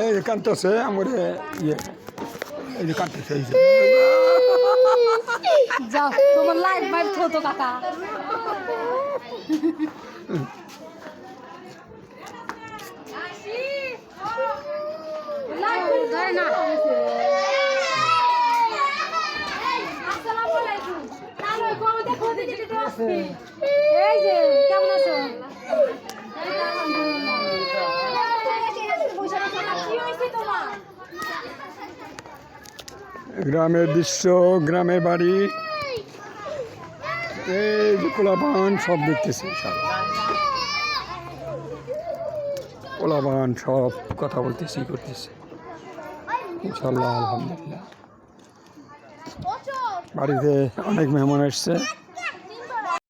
এই যে কাঁদতেছে আমার ইয়ে এই যে কাঁদতেছে এই যে যাও তোমার লাইট বাইট হতো কাকা ধরে না এই যে কেমন আছো গ্রামের দৃশ্য গ্রামের বাড়ি এই যে পোলাপান সব দেখতেছি সব পোলাপান সব কথা বলতেছি করতেছি ইনশাল্লাহ আলহামদুলিল্লাহ বাড়িতে অনেক মেহমান এসছে